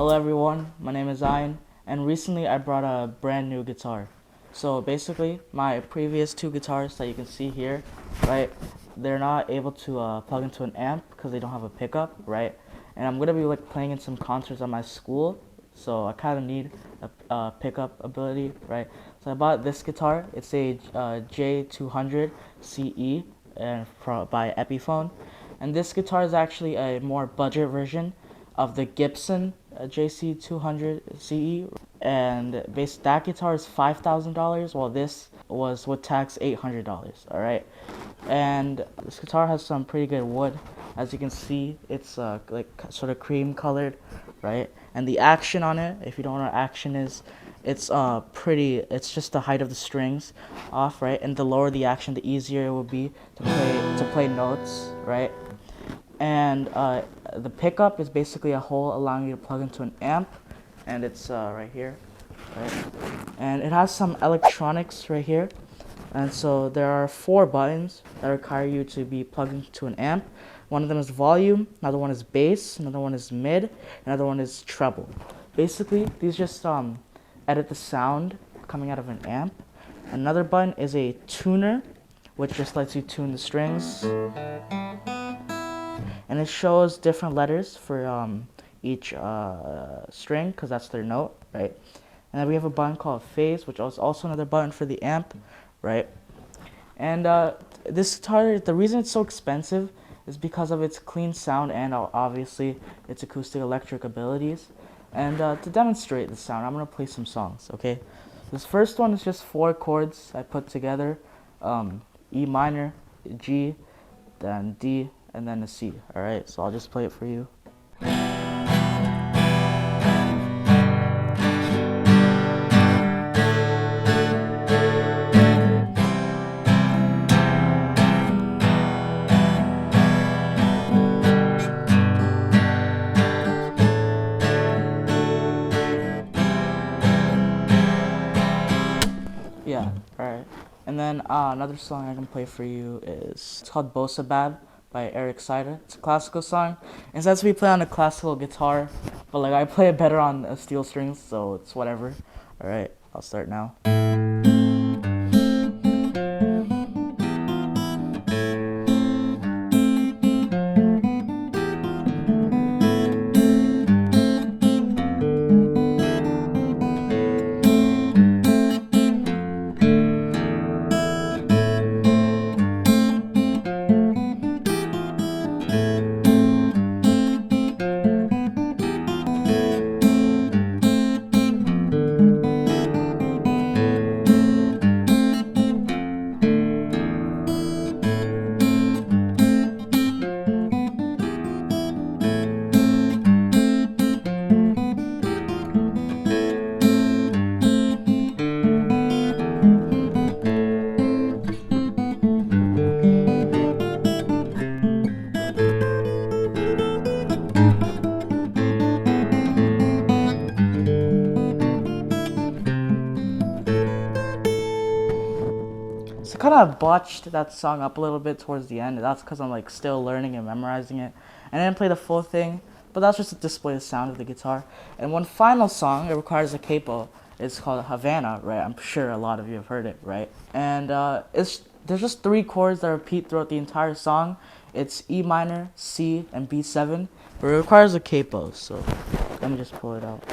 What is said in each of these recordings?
Hello everyone, my name is Ian, and recently I brought a brand new guitar. So basically, my previous two guitars that you can see here, right, they're not able to plug into an amp because they don't have a pickup, right? And I'm gonna be like playing in some concerts at my school, so I kind of need a pickup ability, right? So I bought this guitar. It's a J200 CE and by Epiphone, and this guitar is actually a more budget version of the Gibson JC200 CE, and that guitar is $5,000, while this was with tax $800. All right, and this guitar has some pretty good wood. As you can see, it's like sort of cream colored, right? And the action on it, if you don't know what action is, it's pretty. It's just the height of the strings off, right? And the lower the action, the easier it will be to play notes, right? And the pickup is basically a hole allowing you to plug into an amp, and it's right here, right? And it has some electronics right here, and so there are 4 buttons that require you to be plugged into an amp. One of them is volume, another one is bass, another one is mid, another one is treble. Basically, these just edit the sound coming out of an amp. Another button is a tuner, which just lets you tune the strings. And it shows different letters for each string, because that's their note, right? And then we have a button called phase, which is also another button for the amp, right? And this guitar, the reason it's so expensive is because of its clean sound and obviously its acoustic electric abilities. And to demonstrate the sound, I'm going to play some songs, okay? This first one is just 4 chords I put together, E minor, G, then D, and then a C. All right, so I'll just play it for you. Yeah, all right. And then another song I can play for you it's called Bossa Bab by Eric Saida. It's a classical song. It says we play on a classical guitar, but like I play it better on steel strings, so it's whatever. All right, I'll start now. So kind of botched that song up a little bit towards the end. That's because I'm like still learning and memorizing it. And I didn't play the full thing, but that's just to display the sound of the guitar. And one final song, it requires a capo. It's called Havana, right? I'm sure a lot of you have heard it, right? And there's just 3 chords that repeat throughout the entire song. It's E minor, C, and B7, but it requires a capo. So let me just pull it out.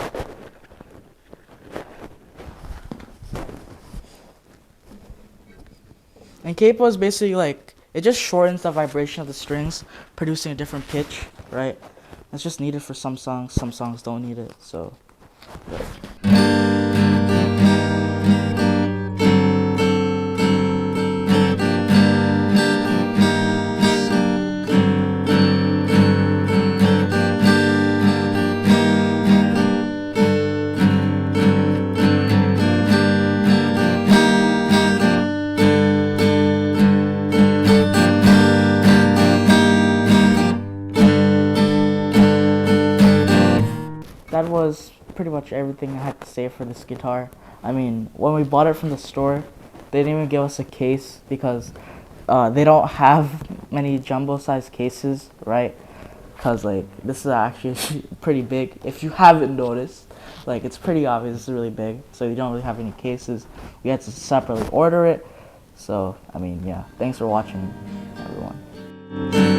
And capo is basically like, it just shortens the vibration of the strings, producing a different pitch, right? It's just needed for some songs don't need it, so. That was pretty much everything I had to say for this guitar. I mean, when we bought it from the store, they didn't even give us a case because they don't have many jumbo-sized cases, right? because like this is actually pretty big. If you haven't noticed, like it's pretty obvious it's really big. So you don't really have any cases. We had to separately order it. So I mean, yeah. Thanks for watching, everyone.